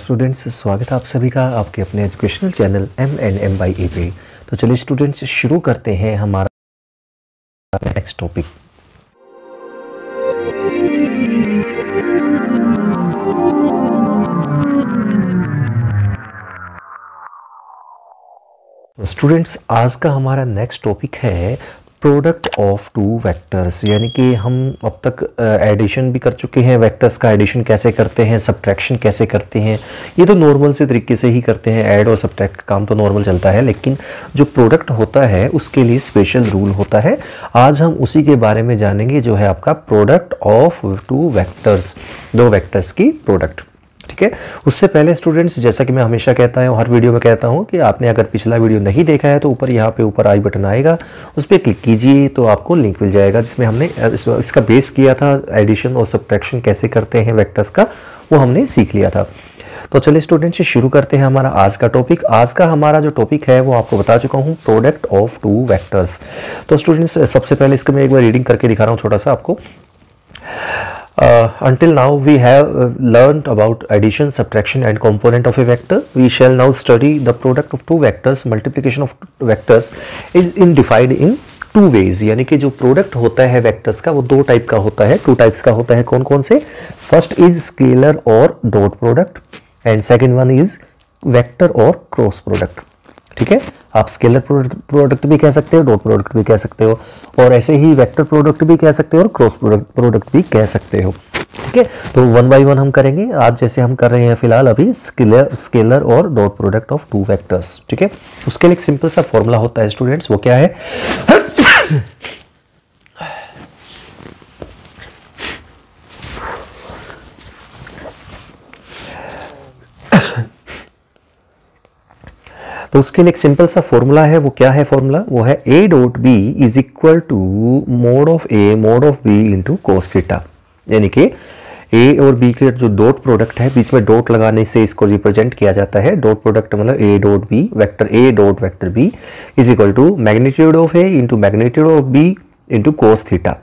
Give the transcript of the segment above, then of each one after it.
Students, स्वागत है आप सभी का आपके अपने educational channel M&M by A पे। तो चलिए स्टूडेंट्स, शुरू करते हैं हमारा नेक्स्ट टॉपिक। स्टूडेंट्स, आज का हमारा नेक्स्ट टॉपिक है प्रोडक्ट ऑफ टू वेक्टर्स। यानी कि हम अब तक एडिशन भी कर चुके हैं, वेक्टर्स का एडिशन कैसे करते हैं, सब्ट्रैक्शन कैसे करते हैं, ये तो नॉर्मल से तरीके से ही करते हैं। ऐड और सब्ट्रैक्ट का काम तो नॉर्मल चलता है, लेकिन जो प्रोडक्ट होता है उसके लिए स्पेशल रूल होता है। आज हम उसी के बारे में जानेंगे, जो है आपका प्रोडक्ट ऑफ टू वेक्टर्स, दो वेक्टर्स की प्रोडक्ट। ठीक है, उससे पहले स्टूडेंट्स, जैसा कि मैं हमेशा कहता हूँ, हर वीडियो में कहता हूँ कि आपने अगर पिछला वीडियो नहीं देखा है तो ऊपर यहाँ पे ऊपर आई बटन आएगा, उस पर क्लिक कीजिए तो आपको लिंक मिल जाएगा, जिसमें हमने इसका बेस किया था। एडिशन और सब्ट्रैक्शन कैसे करते हैं वेक्टर्स का, वो हमने सीख लिया था। तो चलिए स्टूडेंट्स, शुरू करते हैं हमारा आज का टॉपिक। आज का हमारा जो टॉपिक है वो आपको बता चुका हूँ, प्रोडक्ट ऑफ टू वेक्टर्स। तो स्टूडेंट्स, सबसे पहले इसको मैं एक बार रीडिंग करके दिखा रहा हूँ छोटा सा आपको। Until now we have learned about addition, subtraction and component of a vector. We shall now study the product of two vectors. Multiplication of vectors is defined in two ways. यानी कि जो प्रोडक्ट होता है vectors का वो दो type का होता है, टू टाइप्स का होता है। कौन कौन से? फर्स्ट इज स्केलर और dot product and second one is vector और क्रॉस प्रोडक्ट। ठीक है, आप स्केलर प्रोडक्ट भी कह सकते हो, डॉट प्रोडक्ट भी कह सकते हो, और ऐसे ही वेक्टर प्रोडक्ट भी कह सकते हो और क्रॉस प्रोडक्ट भी कह सकते हो। ठीक है, तो वन बाय वन हम करेंगे आज, जैसे हम कर रहे हैं फिलहाल अभी स्केलर और dot product of two vectors. ठीक है, उसके लिए एक सिंपल सा फॉर्मूला होता है स्टूडेंट्स, वो क्या है? तो उसके लिए एक सिंपल सा फॉर्मूला है, वो क्या है फॉर्मूला? वो है a dot B is equal to mod of a mod of b into cos theta. यानी कि a और b के जो डॉट प्रोडक्ट है, बीच में डॉट लगाने से इसको रिप्रेजेंट किया जाता है। डॉट प्रोडक्ट मतलब a dot b, vector a dot vector b is equal to magnitude of a into magnitude of b into cos theta.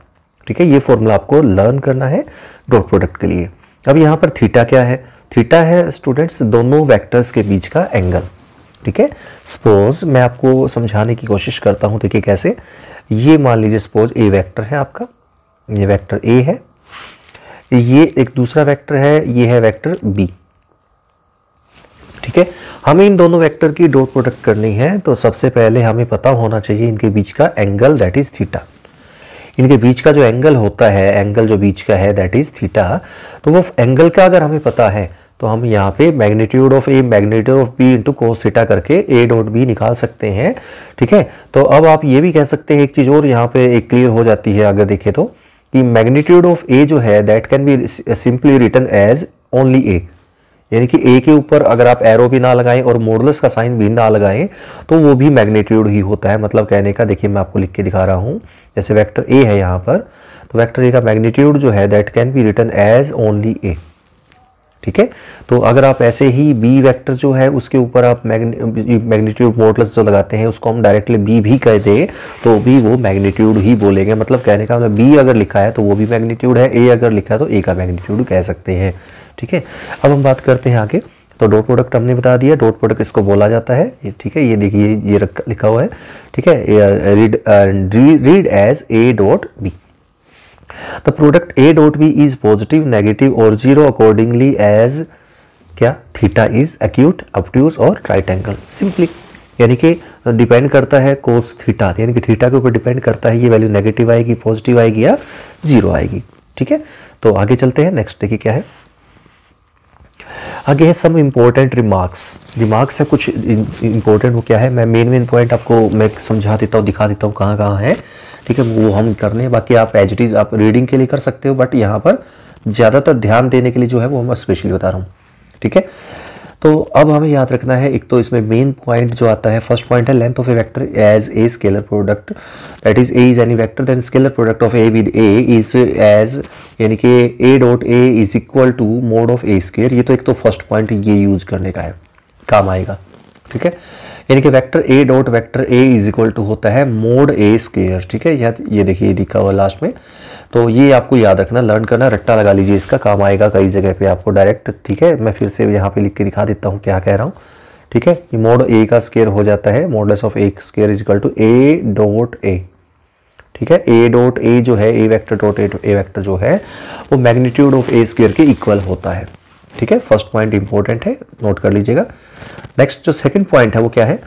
ठीक है, ये फॉर्मूला आपको लर्न करना है डॉट प्रोडक्ट के लिए। अब यहाँ पर थीटा क्या है? थीटा है स्टूडेंट्स दोनों वेक्टर्स के बीच का एंगल। ठीक है, सपोज मैं आपको समझाने की कोशिश करता हूं। देखिए कैसे, ये मान लीजिए सपोज ए वेक्टर है आपका, ये वेक्टर ए है, ये एक दूसरा वेक्टर है, ये है वेक्टर बी। ठीक है, हमें इन दोनों वेक्टर की डॉट प्रोडक्ट करनी है, तो सबसे पहले हमें पता होना चाहिए इनके बीच का एंगल, दैट इज थीटा। इनके बीच का जो एंगल होता है, एंगल जो बीच का है दैट इज थीटा। तो वो एंगल का अगर हमें पता है तो हम यहाँ पे magnitude of A magnitude of B into cos theta करके ए डॉट बी निकाल सकते हैं। ठीक है, तो अब आप ये भी कह सकते हैं एक चीज़ और यहाँ पे एक क्लियर हो जाती है अगर देखें तो, कि मैग्नीट्यूड ऑफ ए जो है that can be simply written as only A. यानी कि ए के ऊपर अगर आप एरो भी ना लगाएं और मॉडुलस का साइन भी ना लगाएं तो वो भी मैग्नीट्यूड ही होता है। मतलब कहने का, देखिए मैं आपको लिख के दिखा रहा हूँ, जैसे वेक्टर ए है यहाँ पर, तो वेक्टर ए का मैग्नीट्यूड जो है that can be written as only A. ठीक है, तो अगर आप ऐसे ही बी वेक्टर जो है उसके ऊपर आप मैग्नीट्यूड मॉडुलस जो लगाते हैं उसको हम डायरेक्टली बी भी कह दें तो भी वो मैग्नीट्यूड ही बोलेंगे। मतलब कहने का मतलब बी अगर लिखा है तो वो भी मैग्नीट्यूड है, ए अगर लिखा है तो ए का मैग्नीट्यूड कह सकते हैं। ठीक है, अब हम बात करते हैं आगे। तो डॉट प्रोडक्ट हमने बता दिया, डॉट प्रोडक्ट इसको बोला जाता है। ठीक है, ये देखिए ये लिखा हुआ है। ठीक है, read as A dot B. The product A dot B is positive, negative और zero accordingly as क्या? थीटा इज acute, obtuse और right angle। सिंपली यानी कि डिपेंड करता है कोस थीटा, यानी कि थीटा के ऊपर डिपेंड करता है ये वैल्यू नेगेटिव आएगी, पॉजिटिव आएगी या जीरो आएगी। ठीक है, तो आगे चलते हैं। नेक्स्ट देखिए क्या है आगे है सम इम्पोर्टेंट रिमार्क्स है कुछ इम्पोर्टेंट। वो क्या है, मैं मेन पॉइंट आपको मैं समझा देता हूँ, दिखा देता हूँ कहाँ कहाँ है। ठीक है, वो हम करने हैं, बाकी आप एज इट इज आप रीडिंग के लिए कर सकते हो, बट यहाँ पर ज़्यादातर ध्यान देने के लिए जो है वो मैं स्पेशली बता रहा हूँ। ठीक है, तो अब हमें याद रखना है, एक तो इसमें मेन पॉइंट जो आता है, फर्स्ट पॉइंट है length of a vector as a scalar product, that is A is any vector then scalar product of A with A is as, यानी कि A dot A is equal to mod of A square. ये तो एक तो first point ये use करने का है, काम आएगा। ठीक है, यानी कि vector A dot vector A is equal to होता है मोड ए स्क्वायर, ठीक है। ये देखिए, ये दिखा हुआ लास्ट में, तो ये आपको याद रखना, लर्न करना, रट्टा लगा लीजिए, इसका काम आएगा कई जगह पे आपको डायरेक्ट, ठीक है। मैं फिर से यहाँ पे लिख के दिखा देता हूँ क्या कह रहा हूँ, ठीक है। ये मोड ए का स्क्वायर हो जाता है, modulus of A square is equal to A dot A, ठीक है। ए डॉट ए जो है, A vector dot A vector जो है वो मैग्नीट्यूड ऑफ ए स्क्वायर के इक्वल होता है, ठीक है। फर्स्ट पॉइंट इंपॉर्टेंट है, नोट कर लीजिएगा। नेक्स्ट जो सेकंड पॉइंट है वो क्या है,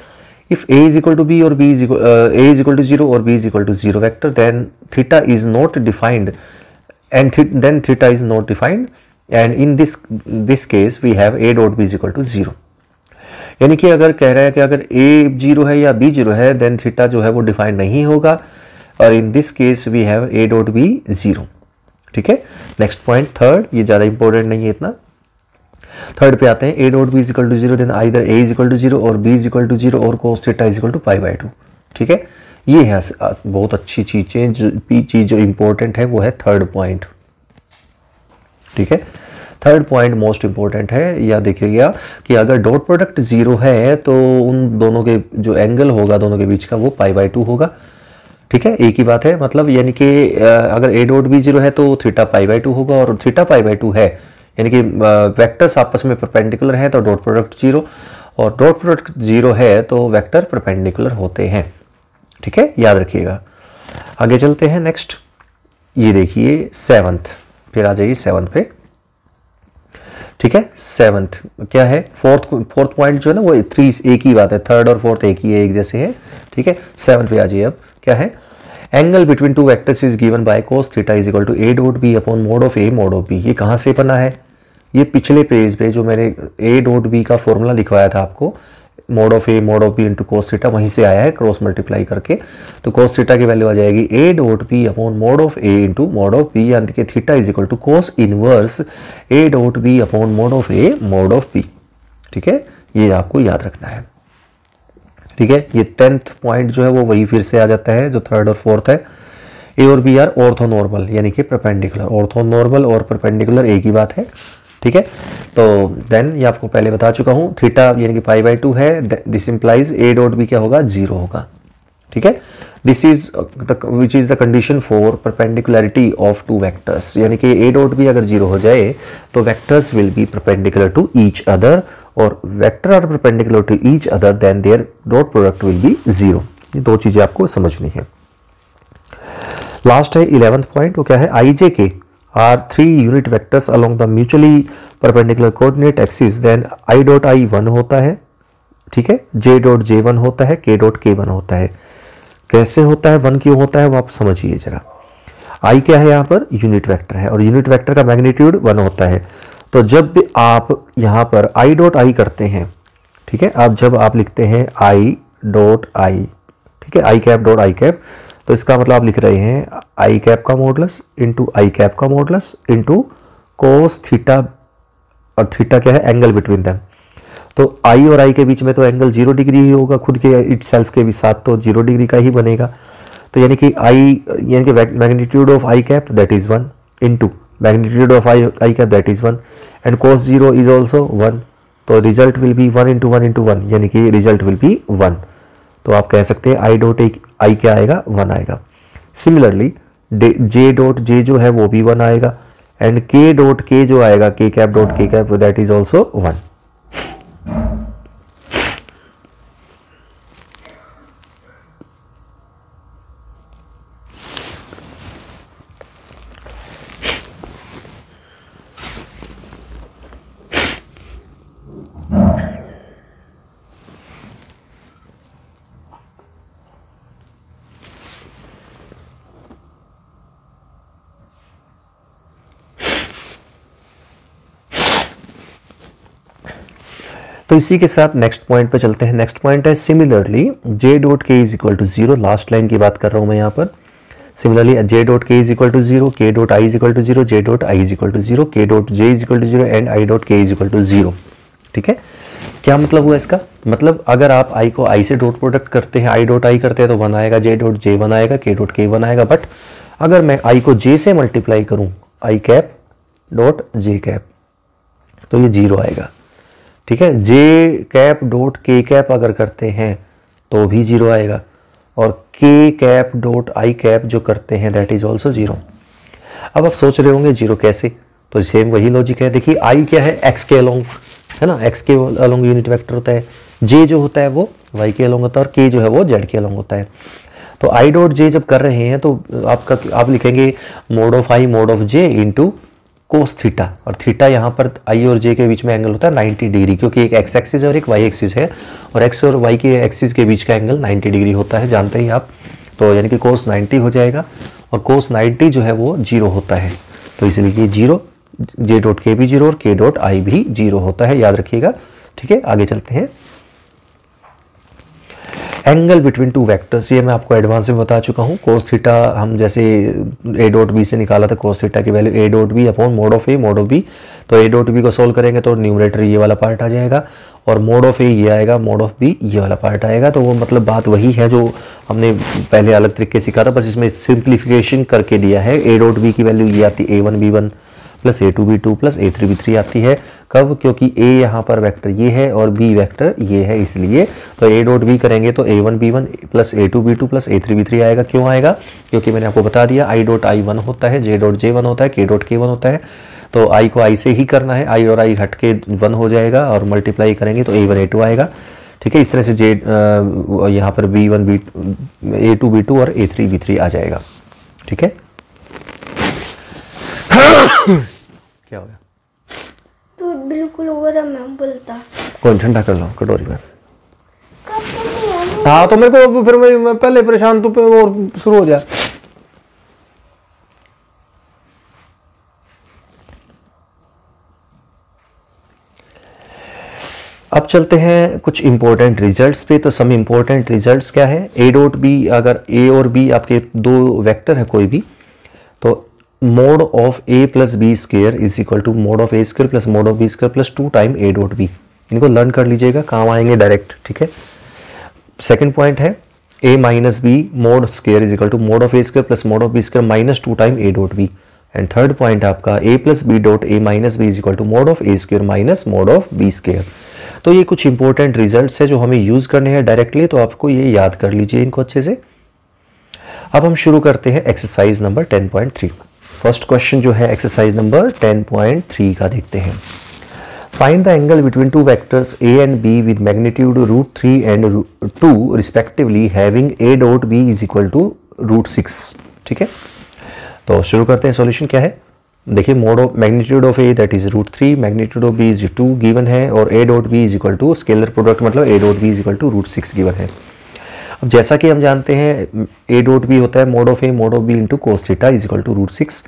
if a is equal to B और b इज इक्वल टू 0 और b is equal to 0 vector, then theta is not defined and then theta is not defined and in this case we have a dot b is equal to 0। यानी कि अगर कह रहा है कि अगर a 0 है या b 0 है, देन थीटा जो है वो डिफाइंड नहीं होगा, और in this case we have a dot b 0, ठीक है। नेक्स्ट पॉइंट थर्ड, ये ज़्यादा इंपॉर्टेंट नहीं है इतना। थर्ड पे आते हैं, A dot B is equal to 0 then either A is equal to 0 और बी इज इक्वल टू 0 और cos theta is equal to pi by 2, ठीक है। ये है बहुत अच्छी चीज़ें, चीज़ जो इंपॉर्टेंट है वो है थर्ड पॉइंट, ठीक है। थर्ड पॉइंट मोस्ट इंपॉर्टेंट है, या देखिएगा कि अगर डॉट प्रोडक्ट 0 है तो उन दोनों के जो एंगल होगा दोनों के बीच का वो पाई बाय 2 होगा, ठीक है। एक ही बात है, मतलब यानी कि अगर ए डॉट बी 0 है तो थीटा पाई बाय 2 होगा, और थीटा पाई बाय 2 है यानी कि वेक्टर्स आपस में परपेंडिकुलर हैं तो डॉट प्रोडक्ट 0, और डॉट प्रोडक्ट 0 है तो वेक्टर परपेंडिकुलर होते हैं, ठीक है, याद रखिएगा। आगे चलते हैं नेक्स्ट, ये देखिए सेवंथ, फिर आ जाइए सेवंथ पे, ठीक है। सेवंथ क्या है, फोर्थ पॉइंट जो है ना वो 3 एक ही बात है, थर्ड और फोर्थ एक ही है, एक जैसे है, ठीक है। सेवंथ पे आ जाइए, अब क्या है, angle between two vectors is given by cos theta is equal to A dot B upon mod of A mod of B. ये कहाँ से बना है, ये पिछले पेज पे जो मैंने ए डॉट बी का फॉर्मूला लिखवाया था आपको, mod of A mod of B into cos theta, वहीं से आया है क्रॉस मल्टीप्लाई करके। तो कोस थीटा की वैल्यू आ जाएगी A dot B upon mod of A into mod of B, यानी कि theta is equal to cos inverse A dot B upon mod of A mod of B, ठीक है। ये आपको याद रखना है, ठीक है। ये 10th पॉइंट जो है वो वही फिर से आ जाता है जो थर्ड और फोर्थ है। ए और बी आर ऑर्थोनॉर्मल यानी कि परपेंडिकुलर, ऑर्थोनॉर्मल और परपेंडिकुलर एक ही बात है, ठीक है। तो देन ये आपको पहले बता चुका हूँ, थीटा यानी कि पाई बाय 2 है, this implies A dot B क्या होगा, 0 होगा, ठीक है। This is which is the condition for perpendicularity of two vectors, यानी कि ए डॉट बी अगर 0 हो जाए तो vectors will be perpendicular to each other, और vector are perpendicular to each other then their dot product will be 0। ये दो चीजें आपको समझनी है। लास्ट है 11th पॉइंट, वो क्या है, I J K are 3 unit vectors along the mutually perpendicular coordinate axis, then I dot I 1 होता है, ठीक है, जे डॉट जे 1 होता है, के डॉट के 1 होता है। कैसे होता है, 1 क्यों होता है वो आप समझिए जरा। आई क्या है, यहाँ पर यूनिट वेक्टर है, और यूनिट वेक्टर का मैग्नीट्यूड 1 होता है। तो जब भी आप यहाँ पर आई डॉट आई करते हैं, ठीक है, आप जब आप लिखते हैं आई डॉट आई, ठीक है, आई कैप डॉट आई कैप, तो इसका मतलब आप लिख रहे हैं आई कैप का मॉडुलस इंटू आई कैप का मॉडुलस इंटू कोस थीटा, और थीटा क्या है, एंगल बिटवीन देम। तो आई और आई के बीच में तो एंगल 0 डिग्री ही होगा, खुद के इट सेल्फ के भी साथ तो 0 डिग्री का ही बनेगा। तो यानी कि आई यानी कि magnitude of I cap that is 1 into magnitude of I cap that is 1 and cos 0 is also 1, तो result will B 1 into 1 into 1, यानी कि रिजल्ट विल बी 1। तो आप कह सकते हैं आई डॉट आई क्या आएगा, 1 आएगा। सिमिलरली जे डॉट जे जो है वो भी 1 आएगा, एंड के डॉट के जो आएगा, के कैप डॉट के कैप दैट इज ऑल्सो 1। तो इसी के साथ नेक्स्ट पॉइंट पे चलते हैं। नेक्स्ट पॉइंट है similarly J dot K is equal to 0, last line की बात कर रहा हूं मैं यहाँ पर। Similarly J dot K is equal to 0, K dot I is equal to 0, J dot I is equal to 0, K dot J is equal to 0 and I dot K is equal to 0, ठीक है। क्या मतलब हुआ इसका, मतलब अगर आप आई को आई से डॉट प्रोडक्ट करते हैं, आई डॉट आई करते हैं तो 1 आएगा, जे डॉट जे 1 आएगा, के डॉट के 1 आएगा। बट अगर मैं आई को जे से मल्टीप्लाई करूं, आई कैप डॉट जे कैप, तो ये 0 आएगा, ठीक है। जे कैप डॉट के कैप अगर करते हैं तो भी 0 आएगा, और के कैप डॉट आई कैप जो करते हैं दैट इज ऑल्सो 0। अब आप सोच रहे होंगे 0 कैसे, तो सेम वही लॉजिक है। देखिए आई क्या है, एक्स के अलोंग है ना, एक्स के अलोंग यूनिट वेक्टर होता है, जे जो होता है वो वाई के अलोंग होता है, और के जो है वो जेड के अलोंग होता है। तो आई डॉट जे जब कर रहे हैं तो आप लिखेंगे mode of I mode of J into cos theta, और थीटा यहाँ पर आई और जे के बीच में एंगल होता है 90 डिग्री, क्योंकि एक एक्स एक्सिस और एक वाई एक्सिस है, और एक्स और वाई के एक्सिस के बीच का एंगल 90 डिग्री होता है, जानते ही आप। तो यानी कि कोस 90 हो जाएगा, और कोस 90 जो है वो 0 होता है, तो इसलिए 0, जे डॉट के भी 0 और के डॉट आई भी 0 होता है, याद रखिएगा। ठीक है, आगे चलते हैं। एंगल बिटवीन टू वेक्टर्स, ये मैं आपको एडवांस में बता चुका हूँ। कोस थीटा हम जैसे ए डॉट बी से निकाला था, कोस थीटा की value A dot B upon mod of A mod of B, तो ए डॉट बी को सोल्व करेंगे तो न्यूमरेटर ये वाला पार्ट आ जाएगा, और मोड ऑफ ए ये आएगा, मोड ऑफ बी ये वाला पार्ट आएगा। तो वो मतलब बात वही है जो हमने पहले अलग तरीके से सीखा था, बस इसमें सिंप्लीफिकेशन करके दिया है। ए डॉट बी की वैल्यू ये आती है A1B1 plus A2B2 plus A3B3 आती है। कब? क्योंकि A यहाँ पर वेक्टर ये है और B वेक्टर ये है, इसलिए तो A डॉट बी करेंगे तो A1B1 plus A2B2 plus A3B3 आएगा। क्यों आएगा? क्योंकि मैंने आपको बता दिया I डॉट I1 होता है, J डॉट J1 होता है, K डॉट K1 होता है, तो I को I से ही करना है, I और I हट के 1 हो जाएगा, और मल्टीप्लाई करेंगे तो A1 A2 आएगा। ठीक है, इस तरह से J यहाँ पर B1 A2 B2 और A3 B3 आ जाएगा। ठीक है, क्या हो गया? तो बिल्कुल गरम है बोलता। कौन ठंडा कर लो कटोरी में। हाँ तो मेरे को फिर मैं पहले परेशान, तू पे और शुरू हो जाए। अब चलते हैं कुछ इंपॉर्टेंट रिजल्ट्स पे। तो सम इंपॉर्टेंट रिजल्ट्स क्या है? ए डॉट बी, अगर ए और बी आपके दो वेक्टर है कोई भी, तो mod of A plus B square is equal to mod of A square plus mod of B square plus 2 time A dot B. इनको लर्न कर लीजिएगा, काम आएंगे डायरेक्ट। ठीक है, सेकंड पॉइंट है A minus B mod square is equal to mod of A square plus mod of B square minus 2 time A dot B. And third point आपका A plus B dot A minus B is equal to mod of A square minus mod of B square. तो ये कुछ important results है जो हमें use करने हैं directly, तो आपको ये याद कर लीजिए इनको अच्छे से। अब हम शुरू करते हैं एक्सरसाइज नंबर 10.3। फर्स्ट क्वेश्चन जो है एक्सरसाइज नंबर 10.3 का देखते हैं। Find the angle between two vectors A and B with magnitude √3 and √2 respectively having A dot B is equal to √6। ठीक है, तो शुरू करते हैं। सॉल्यूशन क्या है? देखिए, mod of magnitude of A that is √3, magnitude of B is 2 given है, और A dot B is equal to scalar product मतलब A dot B is equal to √6 given है। अब जैसा कि हम जानते हैं ए डॉट बी होता है mod of A mod of B into cos theta is equal to √6।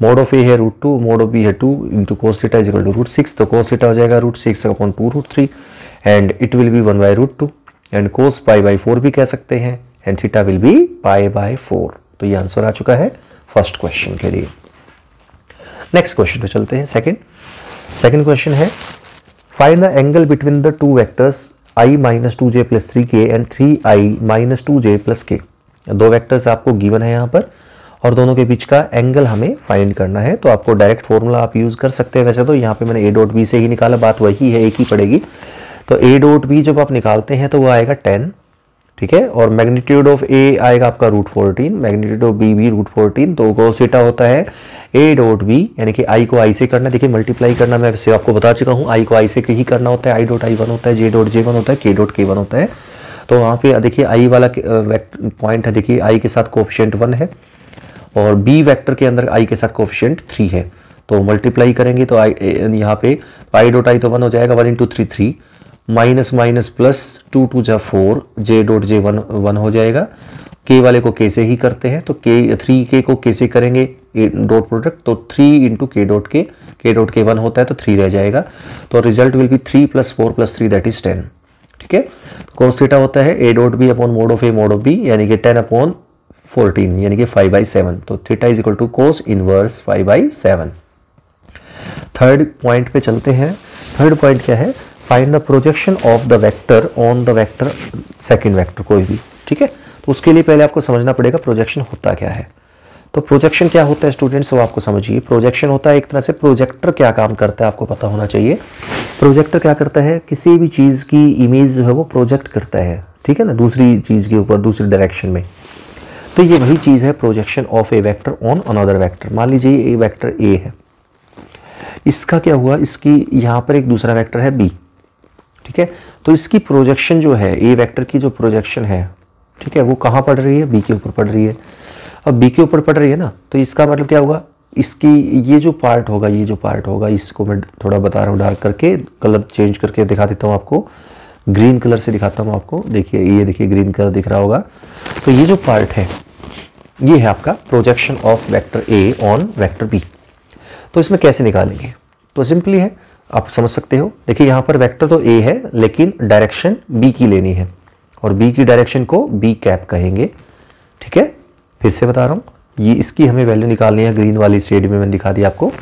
Mod of A है √2, मोड ऑफ बी है 2 into cos theta is equal to √6, तो कोस थीटा हो जाएगा √6 upon 2√3 and it will be 1/√2 and cos π/4 भी कह सकते हैं, and theta will be π/4। तो ये आंसर आ चुका है फर्स्ट क्वेश्चन के लिए। नेक्स्ट क्वेश्चन पे चलते हैं। सेकंड क्वेश्चन है find the angle between the two vectors i minus 2j plus 3k and 3i minus 2j plus k। दो वेक्टर्स आपको गिवन है यहाँ पर, और दोनों के बीच का एंगल हमें फाइंड करना है। तो आपको डायरेक्ट फॉर्मूला आप यूज कर सकते हैं। वैसे तो यहाँ पे मैंने ए डॉट बी से ही निकाला, बात वही है, एक ही पड़ेगी। तो ए डॉट बी जब आप निकालते हैं तो वो आएगा 10, ठीक है, और मैग्नीट्यूड ऑफ ए आएगा आपका √14, मैग्नीट्यूड ऑफ बी भी √14। तो कोस थीटा होता है ए डॉट बी, यानी कि आई को आई से करना। देखिए मल्टीप्लाई करना मैं वैसे आपको बता चुका हूँ, आई को आई से ही करना होता है। आई डॉट आई 1 होता है, जे डॉट J1 होता है, के डॉट K1 होता है। तो वहाँ पे देखिए आई वाला पॉइंट है, देखिए आई के साथ कोफिशिएंट 1 है, और बी वेक्टर के अंदर आई के साथ कोफिशिएंट 3 है। तो मल्टीप्लाई करेंगे तो आई यहाँ पे आई डॉट आई तो 1 हो जाएगा, 1 इंटू 3 3 माइनस माइनस प्लस 2 2 जा 4, जे डॉट J1 1 हो जाएगा। के वाले को के से ही करते हैं, तो के 3k को के से करेंगे डॉट प्रोडक्ट, तो 3 इंटू के डॉट के 1 होता है तो 3 रह जाएगा। तो result will be 3 + 4 + 3 that is 10। ठीक है, कोस थीटा होता है A dot B upon mod of A mod of B, यानी कि 10/14 यानी कि 5/7। तो theta is equal to cos inverse 5/7। Third point पे चलते हैं। थर्ड पॉइंट क्या है? Find the projection of the vector on the vector second vector कोई भी। ठीक है, तो उसके लिए पहले आपको समझना पड़ेगा प्रोजेक्शन होता क्या है। तो प्रोजेक्शन क्या होता है स्टूडेंट्स, वो आपको समझिए। प्रोजेक्शन होता है एक तरह से, प्रोजेक्टर क्या काम करता है आपको पता होना चाहिए। प्रोजेक्टर क्या करता है, किसी भी चीज़ की इमेज जो है वो प्रोजेक्ट करता है, ठीक है ना, दूसरी चीज़ के ऊपर, दूसरी डायरेक्शन में। तो ये वही चीज़ है projection of a vector on another vector. मान लीजिए ए वेक्टर ए है, इसका क्या हुआ, इसकी यहाँ पर एक दूसरा वेक्टर है बी, ठीक है। तो इसकी प्रोजेक्शन जो है, ए वेक्टर की जो प्रोजेक्शन है, ठीक है, वो कहाँ पड़ रही है, बी के ऊपर पड़ रही है। अब बी के ऊपर पड़ रही है ना, तो इसका मतलब क्या होगा, इसकी ये जो पार्ट होगा, ये जो पार्ट होगा, इसको मैं थोड़ा बता रहा हूँ डार्क करके, कलर चेंज करके दिखा देता हूँ आपको, ग्रीन कलर से दिखाता हूँ आपको। देखिए ये देखिए ग्रीन कलर दिख रहा होगा। तो ये जो पार्ट है ये है आपका projection of vector A on vector B. तो इसमें कैसे निकालेंगे, तो सिंपली है, आप समझ सकते हो। देखिए यहाँ पर वेक्टर तो ए है लेकिन डायरेक्शन बी की लेनी है, और बी की डायरेक्शन को बी कैप कहेंगे, ठीक है। फिर से बता रहा हूँ, ये इसकी हमें वैल्यू निकालनी है, ग्रीन वाली शेड में मैंने दिखा दिया आपको।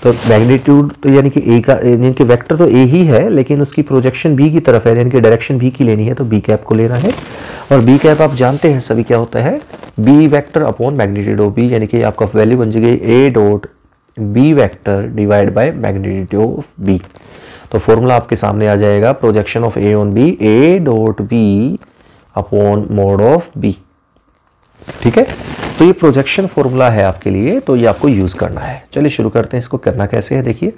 तो मैग्नीट्यूड तो यानी कि ए का, यानी कि वेक्टर तो ए ही है लेकिन उसकी प्रोजेक्शन बी की तरफ है, यानी कि डायरेक्शन बी की लेनी है, तो बी कैप को लेना है। और बी कैप आप जानते हैं सभी क्या होता है, B vector upon magnitude of B, यानी कि आपका वैल्यू बन जाएगी A dot B vector divide by magnitude of B. तो फॉर्मूला आपके सामने आ जाएगा, projection of A on B, A dot B upon mod of B, ठीक है। तो ये प्रोजेक्शन फॉर्मूला है आपके लिए, तो ये आपको यूज करना है। चलिए शुरू करते हैं, इसको करना कैसे है देखिए।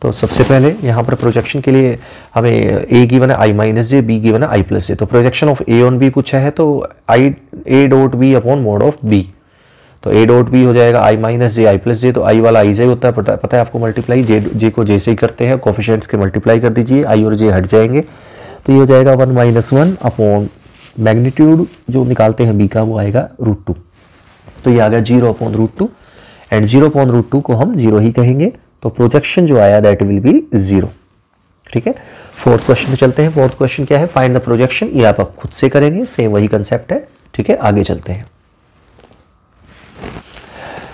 तो सबसे पहले यहाँ पर प्रोजेक्शन के लिए हमें ए गिवन है I minus J, B given है आई प्लस जे। तो projection of A on B पूछा है, तो आई A dot B upon mod of B. तो ए डॉट बी हो जाएगा आई माइनस जे आई प्लस जे। तो आई वाला आई जे होता है, पता है आपको, मल्टीप्लाई जे को जे से ही करते हैं, कोफिशिएंट्स के मल्टीप्लाई कर दीजिए, आई और जे हट जाएंगे। तो ये हो जाएगा 1 - 1 अपॉन मैग्नीट्यूड जो निकालते हैं बी का, वो आएगा √2। तो ये आ गया 0 अपॉन √2, एंड 0 अपॉन √2 को हम 0 ही कहेंगे। तो प्रोजेक्शन जो आया दैट विल बी 0, ठीक है। फोर्थ क्वेश्चन में चलते हैं। फोर्थ क्वेश्चन क्या है, फाइंड द प्रोजेक्शन। ये आप खुद से करेंगे, सेम वही कंसेप्ट है, ठीक है। आगे चलते हैं।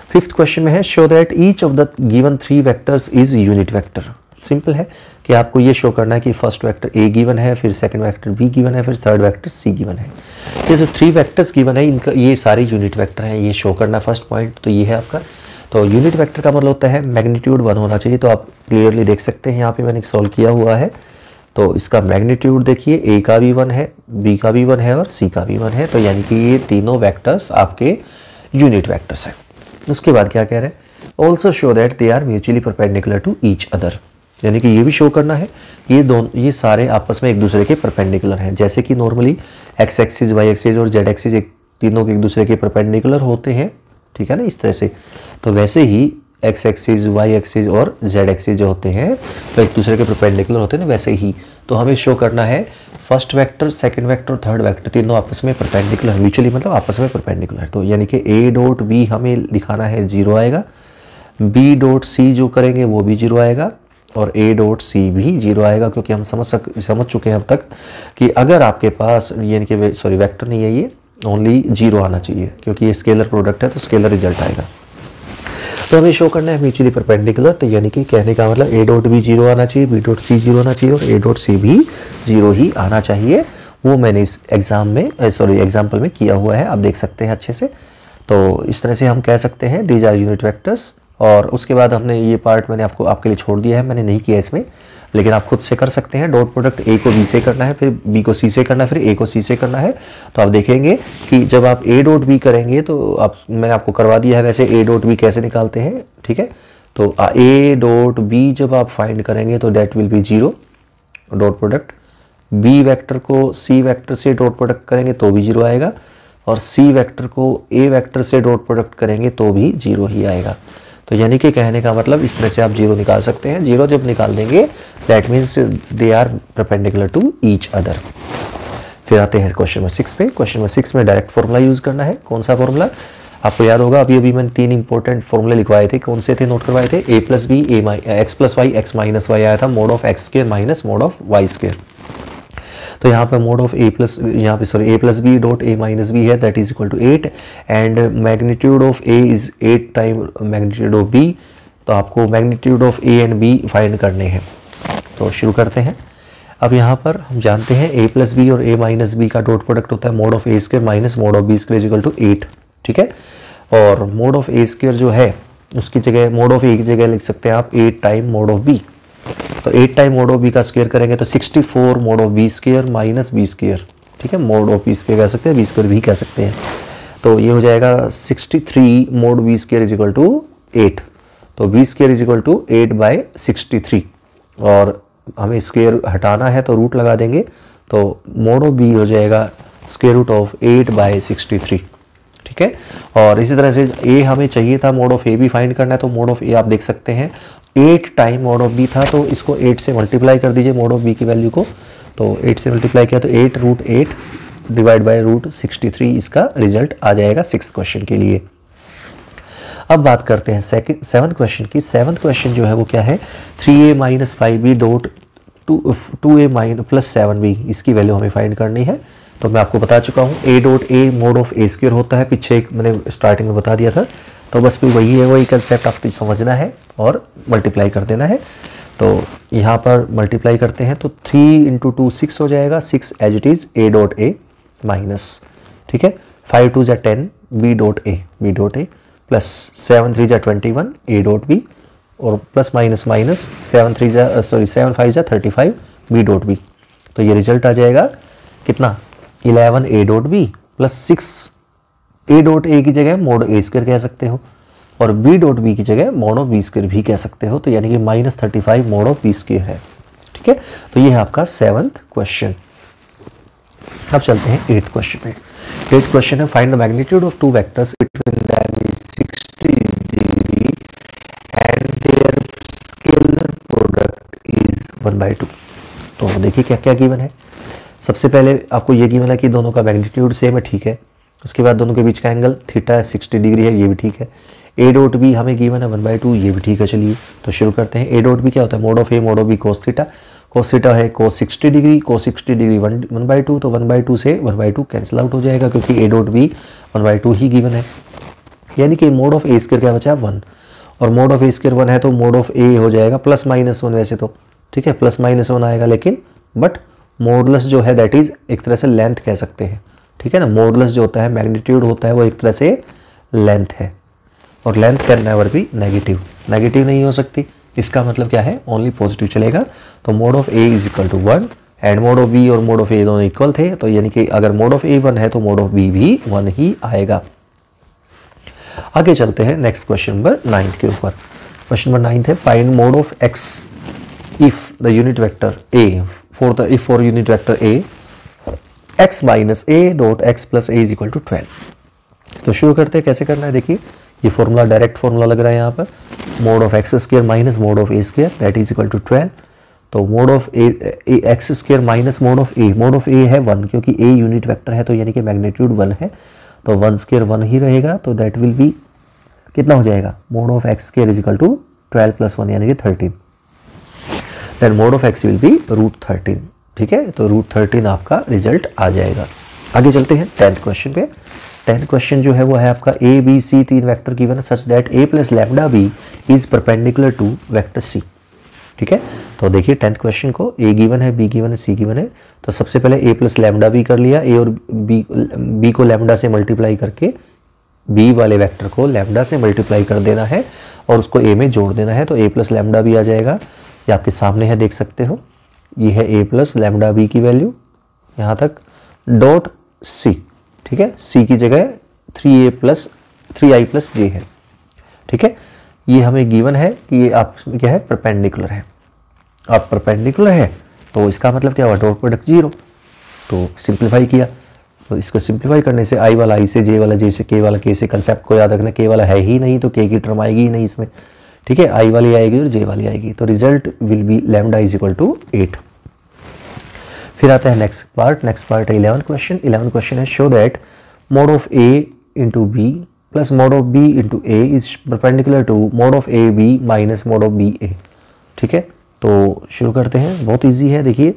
फिफ्थ क्वेश्चन में है, show that each of the given 3 vectors is unit vector. Simple है कि आपको ये शो करना है कि फर्स्ट वेक्टर ए गिवन है, फिर सेकंड वेक्टर बी गिवन है, फिर थर्ड वेक्टर सी गिवन है। ये जो 3 वेक्टर्स गिवन है, इनका ये सारे यूनिट वेक्टर हैं, ये शो करना फर्स्ट पॉइंट। तो ये है आपका। तो यूनिट वेक्टर का मतलब होता है मैग्नीट्यूड 1 होना चाहिए। तो आप क्लियरली देख सकते हैं, यहाँ पे मैंने सॉल्व किया हुआ है। तो इसका मैग्नीट्यूड देखिए, ए का भी 1 है, बी का भी 1 है और सी का भी 1 है। तो यानी कि ये तीनों वेक्टर्स आपके यूनिट वेक्टर्स हैं। उसके बाद क्या कह रहे हैं, also show that they are mutually perpendicular to each other. यानी कि ये भी शो करना है ये सारे आपस में एक दूसरे के परपेंडिकुलर हैं। जैसे कि normally X axis, Y axis और जेड एक्सिस तीनों के एक दूसरे के परपेंडिकुलर होते हैं, ठीक है ना, इस तरह से। तो वैसे ही एक्स एक्सिस, वाई एक्सिस और जेड एक्सिस जो होते हैं तो एक दूसरे के परपेंडिकुलर होते हैं ना, वैसे ही। तो हमें शो करना है फर्स्ट वेक्टर, सेकंड वेक्टर और थर्ड वेक्टर तीनों आपस में परपेंडिकुलर, म्यूचुअली मतलब आपस में परपेंडिकुलर। तो यानी कि ए डॉट बी हमें दिखाना है 0 आएगा, बी डॉट सी जो करेंगे वो भी 0 आएगा, और ए डॉट सी भी 0 आएगा। क्योंकि हम समझ चुके हैं अब तक कि अगर आपके पास यानी कि वेक्टर नहीं है, ये ओनली 0 आना चाहिए, क्योंकि ये स्केलर प्रोडक्ट है तो स्केलर रिजल्ट आएगा। तो हमें शो करना है म्यूचुअली परपेंडिकुलर। तो यानी कि कहने का मतलब ए डॉट बी 0 आना चाहिए, बी डॉट सी 0 आना चाहिए और ए डॉट सी भी 0 ही आना चाहिए। वो मैंने इस एग्जाम्पल में किया हुआ है, आप देख सकते हैं अच्छे से। तो इस तरह से हम कह सकते हैं दीज आर यूनिट वेक्टर्स। और उसके बाद हमने ये पार्ट मैंने आपके लिए छोड़ दिया है, मैंने नहीं किया इसमें, लेकिन आप खुद से कर सकते हैं। डॉट प्रोडक्ट ए को बी से करना है, फिर बी को सी से करना है, फिर ए को सी से करना है। तो आप देखेंगे कि जब आप ए डॉट बी करेंगे तो मैंने आपको करवा दिया है वैसे ए डॉट बी कैसे निकालते हैं, ठीक है। तो ए डॉट बी जब आप फाइंड करेंगे तो that will be 0 dot product. B vector को सी वेक्टर से डॉट प्रोडक्ट करेंगे तो भी 0 आएगा, और सी वेक्टर को ए वेक्टर से डॉट प्रोडक्ट करेंगे तो भी 0 ही आएगा। तो यानी कि कहने का मतलब इस तरह से आप 0 निकाल सकते हैं। 0 जब निकाल देंगे that means they are perpendicular to each other. फिर आते हैं क्वेश्चन नंबर 6 पे। क्वेश्चन नंबर 6 में डायरेक्ट फॉर्मूला यूज करना है। कौन सा फॉर्मूला आपको याद होगा, अभी मैंने 3 इंपॉर्टेंट फॉर्मूले लिखवाए थे। कौन से थे, नोट करवाए थे। A plus B X plus Y X minus Y आया था, mod of X square minus mod of Y square. तो यहाँ पे mod of A plus B dot A minus B है, that is equal to 8, and magnitude of A is 8 time magnitude of B. तो आपको magnitude of A and B find करने हैं। तो शुरू करते हैं। अब यहाँ पर हम जानते हैं ए प्लस बी और ए माइनस बी का डॉट प्रोडक्ट होता है mod of A square minus mod of B square is equal to 8, ठीक है। और मोड ऑफ ए स्क्वायर जो है उसकी जगह मोड ऑफ ए की जगह लिख सकते हैं आप 8 टाइम मोड ऑफ बी। तो 8 टाइम मोड ऑफ बी का स्क्वायर करेंगे तो 64 mod of B square minus B square, ठीक है, मोड ऑफ बी स्क्वायर कह सकते हैं, बी स्क्वायर भी कह सकते हैं। तो ये हो जाएगा 63 mod B square is equal to 8। तो B square is equal to 8/63 और हमें स्क्वायर हटाना है तो रूट लगा देंगे, तो मोड ऑफ बी हो जाएगा स्क्वायर रूट ऑफ 8/63, ठीक है। और इसी तरह से ए हमें चाहिए था मोड ऑफ ए भी फाइंड करना है, तो मोड ऑफ ए आप देख सकते हैं 8 टाइम मोड ऑफ बी था, तो इसको 8 से मल्टीप्लाई कर दीजिए मोड ऑफ बी की वैल्यू को। तो 8 से मल्टीप्लाई किया तो 8√8 डिवाइड बाय √63 इसका रिजल्ट आ जाएगा 6th क्वेश्चन के लिए। अब बात करते हैं 7th क्वेश्चन की। 7th क्वेश्चन जो है वो क्या है, 3a minus 5b dot 2a minus plus 7b, इसकी वैल्यू हमें फाइंड करनी है। तो मैं आपको बता चुका हूँ a dot A mod of A square होता है, पीछे एक मैंने स्टार्टिंग में बता दिया था, तो बस भी वही है, वही कंसेप्ट आपको समझना है और मल्टीप्लाई कर देना है। तो यहाँ पर मल्टीप्लाई करते हैं तो 3 × 2 6 हो जाएगा, 6 as it is a dot A minus, ठीक है, 5 2 = 10 b dot A plus 7 3 = 21 a dot B और plus minus minus 7 5 = 35 b dot B. तो ये रिजल्ट आ जाएगा कितना, 11 a dot B plus 6 a dot A की जगह मोड ए स्क्वायर कह सकते हो और b डॉट बी की जगह मोड ऑफ बी स्क्वायर भी कह सकते हो। तो यानी कि -35 मोड ऑफ बी स्क्वायर है, ठीक है। तो ये है आपका 7th क्वेश्चन। अब चलते हैं 8th क्वेश्चन पे। 8th क्वेश्चन है, find the magnitude of two vectors between them is 60 degree and their scalar product is 1/2। तो देखिए क्या क्या गिवन है। सबसे पहले आपको ये गिवन है कि दोनों का मैग्नीट्यूड सेम है, ठीक है। उसके बाद दोनों के बीच का एंगल थीटा 60 डिग्री है, ये भी ठीक है। ए डॉट बी हमें गिवन है 1/2, ये भी ठीक है। चलिए तो शुरू करते हैं। ए डॉट बी क्या होता है, mod of A mod of B cos theta. Cos theta है कोस 60 डिग्री, कोस 60 डिग्री 1/2, तो 1/2 से 1/2 कैंसिल आउट हो जाएगा क्योंकि ए डॉट बी 1/2 ही गिवन है। यानी कि मोड ऑफ ए स्क्वायर क्या बचा, 1, और मोड ऑफ ए स्क्वायर 1 है तो मोड ऑफ ए हो जाएगा +-1 वैसे तो, ठीक है, +-1 आएगा, लेकिन बट मॉडुलस जो है दैट इज एक तरह से लेंथ कह सकते हैं, ठीक है ना। मॉडुलस जो होता है, मैग्नीट्यूड होता है, वो एक तरह से लेंथ है और length can never be negative नहीं हो सकती। इसका मतलब क्या है, ओनली पॉजिटिव चलेगा। तो mod of A is equal to 1 and mod of B और मोड ऑफ ए दोनों इक्वल थे, तो यानी कि अगर मोड ऑफ ए 1 है तो मोड ऑफ बी भी 1 ही आएगा। आगे चलते हैं नेक्स्ट क्वेश्चन नंबर 9 के ऊपर। क्वेश्चन नंबर 9 है, find mod of X if the unit vector A for unit vector A x minus a dot x plus a is equal to 12। तो शुरू करते हैं, कैसे करना है। देखिए ये फॉर्मूला डायरेक्ट फॉर्मूला लग रहा है यहाँ पर, mod of X square minus mod of A square that is equal to 12। तो mod of X square minus mod of A है 1, क्योंकि ए यूनिट वेक्टर है तो यानी कि मैग्नीट्यूड 1 है, तो 1 स्क्वायर 1 ही रहेगा। तो दैट विल बी कितना हो जाएगा, mod of X square is equal to 12 + 1 यानी कि 13। Then mod of X will be √13, ठीक है। तो √13 आपका रिजल्ट आ जाएगा। आगे चलते हैं 10th क्वेश्चन पे। 10th क्वेश्चन जो है वो है आपका A B C 3 vector given such that a + λb is perpendicular to vector c, ठीक है। तो देखिए 10th क्वेश्चन को, a गिवन है, b गिवन है, c गिवन है। तो सबसे पहले a + λb कर लिया, a और b को लैम्डा से मल्टीप्लाई करके b वाले वेक्टर को लैम्डा से मल्टीप्लाई कर देना है और उसको a में जोड़ देना है। तो a + λb आ जाएगा, ये आपके सामने है, देख सकते हो। ये है a + λb की वैल्यू यहाँ तक डॉट c, ठीक है। c की जगह 3i + j है, ठीक है। ये हमें गिवन है कि ये आप क्या है, परपेंडिकुलर है। अब परपेंडिकुलर है तो इसका मतलब क्या हुआ, डॉट प्रोडक्ट 0। तो सिंप्लीफाई किया, तो इसको सिंप्लीफाई करने से i वाला i से, j वाला j से, k वाला k से, कंसेप्ट को याद रखना, k वाला है ही नहीं तो k की टर्म आएगी ही नहीं इसमें, ठीक है। i वाली आएगी और j वाली आएगी। तो result will be lambda is equal to 8। फिर आता है नेक्स्ट पार्ट है 11th क्वेश्चन। 11th क्वेश्चन है, show that mod of a into B plus mod of b into a is perpendicular to mod of a b minus mod of b a, ठीक है। तो शुरू करते हैं, बहुत easy है। देखिए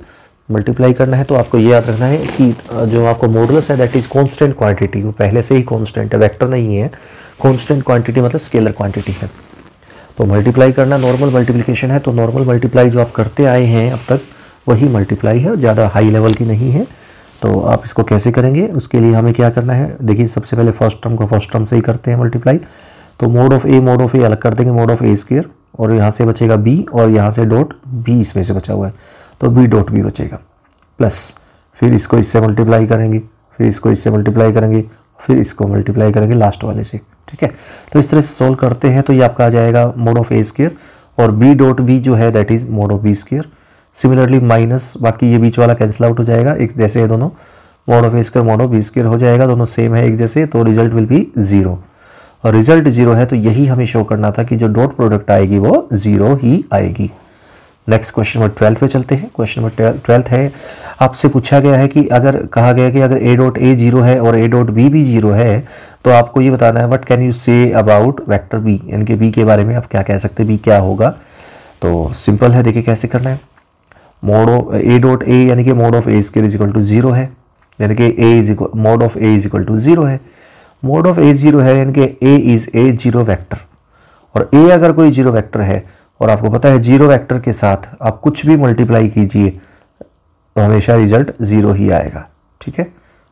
मल्टीप्लाई करना है तो आपको ये याद रखना है कि जो आपको मॉडुलस है दैट इज कांस्टेंट क्वांटिटी, वो पहले से ही कांस्टेंट है, वेक्टर नहीं है। कांस्टेंट क्वांटिटी मतलब स्केलर क्वांटिटी है। तो मल्टीप्लाई करना नॉर्मल मल्टीप्लिकेशन है, तो नॉर्मल मल्टीप्लाई जो आप करते आए हैं अब तक वही मल्टीप्लाई है, ज़्यादा हाई लेवल की नहीं है। तो आप इसको कैसे करेंगे, उसके लिए हमें क्या करना है, देखिए सबसे पहले फर्स्ट टर्म को फर्स्ट टर्म से ही करते हैं मल्टीप्लाई। तो मोड ऑफ ए अलग कर देंगे, मोड ऑफ ए स्क्वायर, और यहाँ से बचेगा बी, और यहाँ से डॉट बी इसमें से बचा हुआ है, तो बी डॉट बी बचेगा, प्लस फिर इसको इससे मल्टीप्लाई करेंगे, फिर इसको इससे मल्टीप्लाई करेंगे, फिर इसको मल्टीप्लाई करेंगे लास्ट वाले से। ठीक है, तो इस तरह से सॉल्व करते हैं तो ये आपका आ जाएगा मोड ऑफ ए स्क्वायर, और बी डॉट बी जो है that is mod of B square. Similarly minus, बाकी ये बीच वाला कैंसिल आउट हो जाएगा, एक जैसे है दोनों, mod of A square mod of B square हो जाएगा, दोनों सेम है एक जैसे, तो रिजल्ट विल बी 0, और रिजल्ट 0 है तो यही हमें शो करना था कि जो डॉट प्रोडक्ट आएगी वो 0 ही आएगी। नेक्स्ट क्वेश्चन नंबर 12 पे चलते हैं। क्वेश्चन नंबर 12 है, आपसे पूछा गया है कि अगर कहा गया कि अगर ए डॉट ए 0 है और ए डॉट बी भी 0 है तो आपको ये बताना है what can you say about vector B, यानी कि बी के बारे में आप क्या कह सकते हैं, बी क्या होगा। तो सिंपल है, देखिए कैसे करना है। Mod of A dot A यानी कि mod of A square is equal to 0 है, यानी कि A is equal mod of A is equal to 0 है। मोड ऑफ ए 0 है यानी कि ए इज ए 0 वेक्टर, और ए अगर कोई 0 वेक्टर है और आपको पता है 0 वेक्टर के साथ आप कुछ भी मल्टीप्लाई कीजिए तो हमेशा रिजल्ट 0 ही आएगा। ठीक है,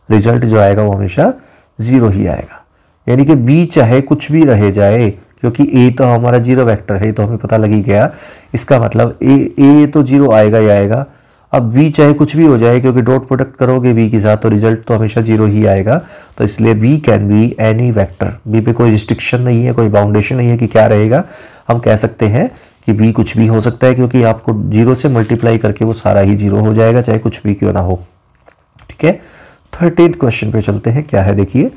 रिजल्ट जो आएगा वो हमेशा 0 ही आएगा, यानी कि बी चाहे कुछ भी रह जाए, क्योंकि ए तो हमारा 0 वेक्टर है तो हमें पता लग ही गया, इसका मतलब ए तो 0 आएगा ही आएगा। अब बी चाहे कुछ भी हो जाए, क्योंकि डॉट प्रोडक्ट करोगे बी के साथ तो रिजल्ट तो हमेशा 0 ही आएगा, तो इसलिए B can be any vector. B पे कोई रिस्ट्रिक्शन नहीं है, कोई बाउंडेशन नहीं है कि क्या रहेगा, हम कह सकते हैं कि बी कुछ भी हो सकता है, क्योंकि आपको 0 से मल्टीप्लाई करके वो सारा ही 0 हो जाएगा, चाहे कुछ भी क्यों ना हो। ठीक है, 13th क्वेश्चन पे चलते हैं, क्या है देखिए।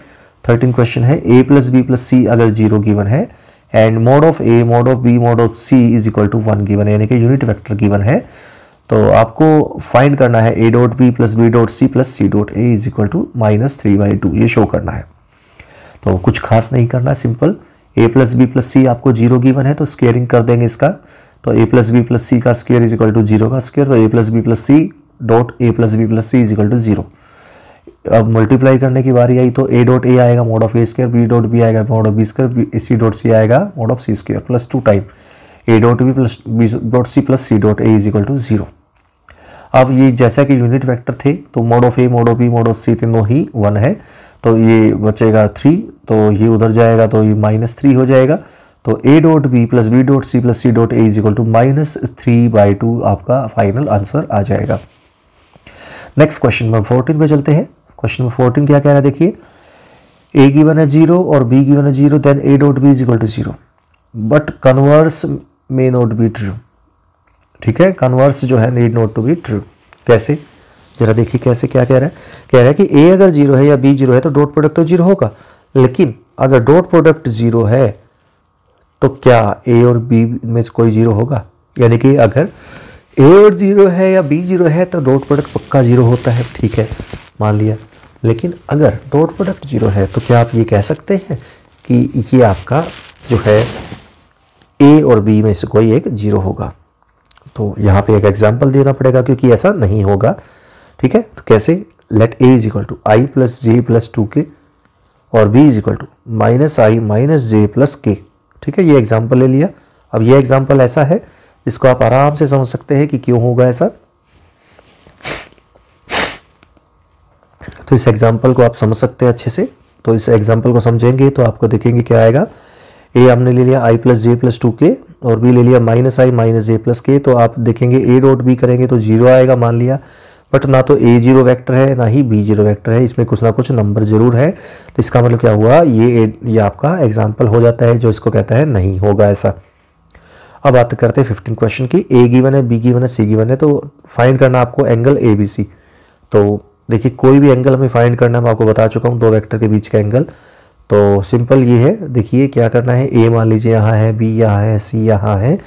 13th क्वेश्चन है A plus B plus C अगर 0 गिवन है and mod of A mod of B mod of C is equal to 1 given है, यानी कि यूनिट वेक्टर गिवन है, तो आपको फाइंड करना है A dot B plus B dot C plus C dot A is equal to -3/2, ये show करना है। तो कुछ खास नहीं करना, सिंपल ए प्लस बी प्लस सी आपको 0 गिवन है तो स्क्वेयरिंग कर देंगे इसका, तो A plus B plus C का स्क्वेयर इज इक्वल टू 0 का स्क्वेयर, तो A plus B plus C dot A plus B plus C is equal to 0। अब मल्टीप्लाई करने की बारी आई तो ए डॉट ए आएगा mod of A square, B dot B आएगा mod of B square, C dot C आएगा mod of C square plus 2 time A dot B plus B dot C plus C dot A is equal to 0। अब ये जैसा कि unit vector थे तो mod of A mod of B mod of C तीनों ही 1 है, तो ये बचेगा 3, तो ये उधर जाएगा तो ये -3 हो जाएगा, तो A dot B plus B dot C plus C dot A is equal to -3/2 आपका फाइनल आंसर आ जाएगा। नेक्स्ट क्वेश्चन नंबर 14 पे चलते हैं। क्वेश्चन नंबर 14 क्या कह रहा है देखिए, ए गिवन है 0 और बी गिवन है 0, then A dot B is equal to 0 but converse may not be true. ठीक है, कन्वर्स जो है need not to be true. कैसे, जरा देखिए कैसे, क्या कह रहा है, कह रहा है कि ए अगर 0 है या बी 0 है तो डॉट प्रोडक्ट तो 0 होगा, लेकिन अगर डॉट प्रोडक्ट 0 है तो क्या ए और बी में कोई 0 होगा, यानी कि अगर ए और 0 है या बी 0 है तो डॉट प्रोडक्ट पक्का 0 होता है। ठीक है, मान लिया, लेकिन अगर डॉट प्रोडक्ट 0 है तो क्या आप ये कह सकते हैं कि ये आपका जो है ए और बी में से कोई एक 0 होगा। तो यहाँ पे एक एग्जांपल देना पड़ेगा क्योंकि ऐसा नहीं होगा। ठीक है, तो कैसे, let A is equal to I plus J plus 2k और B is equal to -i minus J plus K. ठीक है, ये एग्जांपल ले लिया। अब ये एग्जांपल ऐसा है जिसको आप आराम से समझ सकते हैं कि क्यों होगा ऐसा। तो इस एग्जांपल को आप समझ सकते हैं अच्छे से, तो इस एग्जांपल को समझेंगे तो आपको देखेंगे क्या आएगा। ए हमने ले लिया i plus J plus 2k और बी ले लिया -i माइनस जे प्लस के, तो आप देखेंगे ए डॉट बी करेंगे तो 0 आएगा मान लिया, बट ना तो ए 0 वेक्टर है ना ही बी 0 वेक्टर है, इसमें कुछ ना कुछ नंबर जरूर है। तो इसका मतलब क्या हुआ, ये आपका एग्जाम्पल हो जाता है जो इसको कहता है नहीं होगा ऐसा। अब बात करते हैं 15 क्वेश्चन की। ए गिवन है, बी गिवन है, सी गिवन है, तो फाइंड करना आपको एंगल ए बी सी। तो देखिए कोई भी एंगल हमें फाइंड करना है, मैं आपको बता चुका हूँ 2 वेक्टर के बीच का एंगल। तो सिंपल ये है, देखिए क्या करना है, ए मान लीजिए यहाँ है, बी यहाँ है, सी यहाँ है,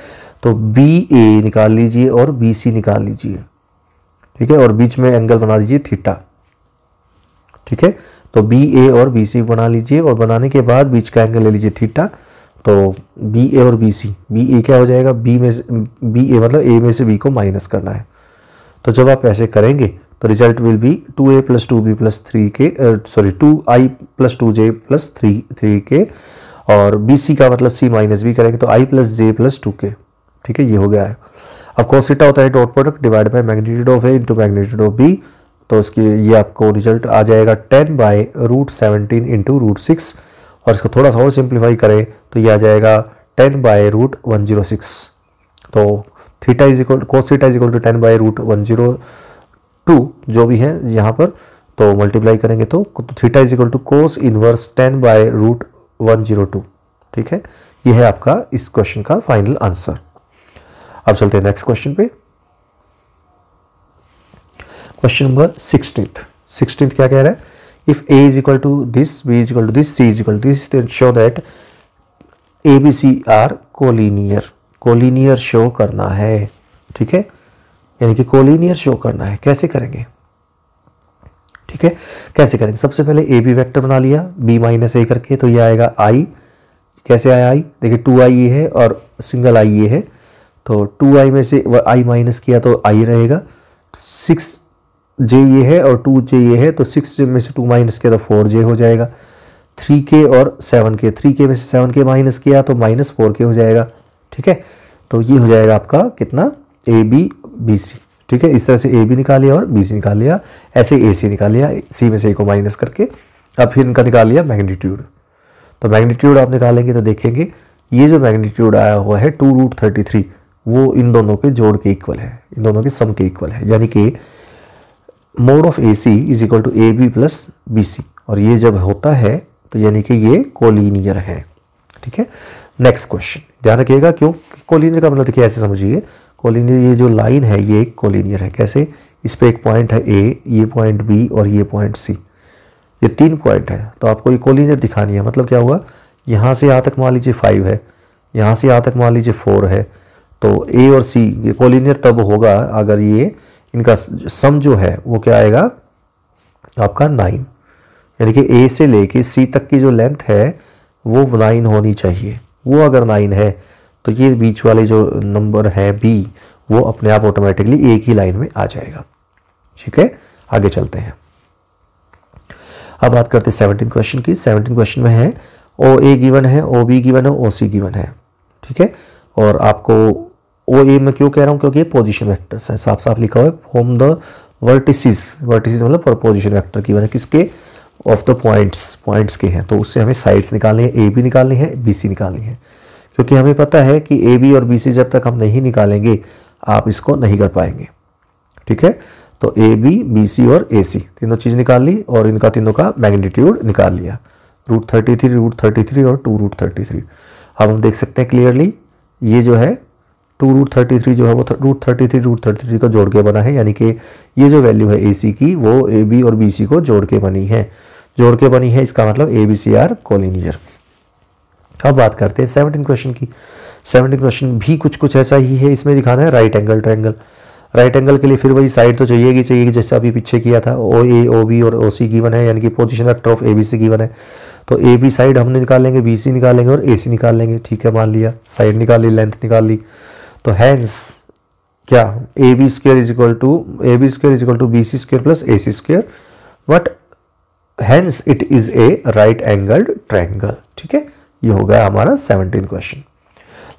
तो बी ए निकाल लीजिए और बी सी निकाल लीजिए। ठीक है, और बीच में एंगल बना लीजिए थीटा। ठीक है, तो बी ए और बी सी बना लीजिए और बनाने के बाद बीच का एंगल ले लीजिए थीटा। तो बी ए और बी सी, बी ए क्या हो जाएगा, बी में से बी ए मतलब ए में से बी को माइनस करना है। तो जब आप ऐसे करेंगे तो result will B 2a plus 2b plus 3k 2i plus 2j plus 3k और bc का मतलब c माइनस बी करेंगे तो i plus j plus 2k। ठीक है, ये हो गया है। अब cos थीटा होता है dot product divide by magnitude of a into magnitude of b तो इसकी ये आपको रिजल्ट आ जाएगा 10/√17 इंटू √6, और इसको थोड़ा सा और सिंप्लीफाई करें तो ये आ जाएगा 10/√106। तो theta is equal cos theta is equal to 10/√102 जो भी है यहाँ पर, तो मल्टीप्लाई करेंगे तो theta is equal to cos inverse 10/√102। ठीक है, ये है आपका इस क्वेश्चन का फाइनल आंसर। अब चलते हैं नेक्स्ट क्वेश्चन पे। क्वेश्चन नंबर 16 क्या कह रहा है, if a is equal to this, b is equal to this, c is equal to this, then show that a b c are collinear show करना है। ठीक है, यानी कि कोलिनियर शो करना है, कैसे करेंगे? ठीक है, कैसे करेंगे? सबसे पहले ए बी वेक्टर बना लिया b माइनस ए करके, तो ये आएगा i। कैसे आया i? देखिए 2i ये है और सिंगल i ये है, तो 2i में से i माइनस किया तो i रहेगा, 6j ये है और 2j ये है, तो 6 में से 2 माइनस किया तो 4j हो जाएगा। 3k और 7k, 3k में से 7k माइनस किया तो -4k हो जाएगा। ठीक है, तो ये हो जाएगा आपका कितना, ए बी बी सी। ठीक है, इस तरह से ए बी निकाल लिया और बी सी निकाल लिया, ऐसे ए सी निकाल लिया, सी में से ए को माइनस करके। अब फिर इनका निकाल लिया मैग्नीट्यूड, तो मैग्नीट्यूड आप निकालेंगे तो देखेंगे ये जो मैग्नीट्यूड आया हुआ है 2√33, वो इन दोनों के जोड़ के इक्वल है, इन दोनों के सम के इक्वल है, यानी कि mod of A C is equal to A B plus B C, और ये जब होता है तो यानी कि ये कोलिनियर है। ठीक है, नेक्स्ट क्वेश्चन ध्यान रखिएगा, क्यों कोलिनियर का मतलब देखिए ऐसे समझिए, कोलिनियर ये जो लाइन है ये एक कोलिनियर है। कैसे? इस पे एक पॉइंट है ए, ये पॉइंट बी और ये पॉइंट सी, ये 3 पॉइंट है, तो आपको ये कोलिनियर दिखानी है। मतलब क्या हुआ, यहाँ से यहाँ तक मान लीजिए 5 है, यहाँ से यहाँ तक मान लीजिए 4 है, तो ए और सी ये कोलिनियर तब होगा अगर ये इनका सम जो है वो क्या आएगा आपका 9, यानी कि ए से लेके सी तक की जो लेंथ है वो 9 होनी चाहिए। वो अगर 9 है तो ये बीच वाले जो नंबर है बी, वो अपने आप ऑटोमेटिकली एक ही लाइन में आ जाएगा। ठीक है, आगे चलते हैं। अब बात करते हैं 17 क्वेश्चन की। 17 क्वेश्चन में है ओ ए गिवन है, ओ बी गिवन है, ओ सी गिवन है। ठीक है, और आपको ओ ए में क्यों कह रहा हूँ, क्योंकि ये पोजीशन वेक्टर्स है, साफ साफ लिखा हुआ है फ्रॉम द वर्टिसेस, वर्टिसेस मतलब पोजीशन वेक्टर गिवन है, किसके, ऑफ द पॉइंट्स के हैं, तो उससे हमें साइड्स निकालनी है, ए बी निकालनी है, बी सी निकालनी है, क्योंकि हमें पता है कि ए बी और बी सी जब तक हम नहीं निकालेंगे आप इसको नहीं कर पाएंगे। ठीक है, तो ए बी बी सी और ए सी तीनों चीज़ निकाल ली और इनका तीनों का मैग्नीट्यूड निकाल लिया, √33 और 2√33। अब हम देख सकते हैं क्लियरली ये जो है 2√33 जो है वो √33 का जोड़ के बना है, यानी कि ये जो वैल्यू है ए सी की वो ए बी और बी सी को जोड़ के बनी है, इसका मतलब A B C are collinear. अब बात करते हैं 17 क्वेश्चन की। 17 क्वेश्चन भी कुछ ऐसा ही है, इसमें दिखाना है right angle triangle. Right angle के लिए फिर वही साइड तो चाहिए जैसे अभी पीछे किया था, ओ ए ओ बी और ओ सी गिवन है, यानी कि position vector of A B C given है, तो ए बी साइड हमने निकाल लेंगे, बी सी निकाल लेंगे और ए सी निकाल लेंगे। ठीक है, मान लिया साइड निकाल ली, लेंथ निकाल ली, तो हैंस क्या A B square is equal to B C square plus A C square, but hence it is a right angled triangle. ठीक है, ये हो गया हमारा 17 क्वेश्चन।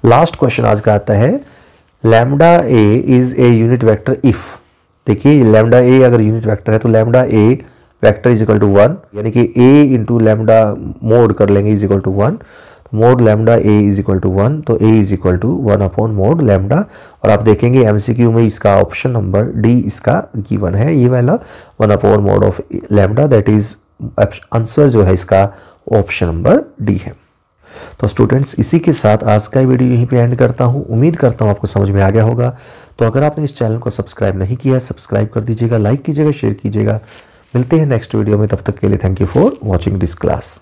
लास्ट क्वेश्चन आज का आता है lambda A is a unit vector if. देखिए लैम्डा ए अगर यूनिट वेक्टर है तो lambda A vector is equal to 1, यानी कि ए इंटू लैम्डा मोड कर लेंगे इज इक्वल टू 1, तो mod lambda A is equal to 1, तो A is equal to 1 upon mod lambda. और आप देखेंगे एमसीक्यू में इसका ऑप्शन नंबर डी इसका गिवन है, ये वाला 1 upon mod of lambda, that is answer जो है इसका ऑप्शन नंबर डी है। तो स्टूडेंट्स इसी के साथ आज का वीडियो यहीं पे एंड करता हूँ। उम्मीद करता हूँ आपको समझ में आ गया होगा। तो अगर आपने इस चैनल को सब्सक्राइब नहीं किया है, सब्सक्राइब कर दीजिएगा, लाइक कीजिएगा, शेयर कीजिएगा। मिलते हैं नेक्स्ट वीडियो में, तब तक के लिए thank you for watching this class.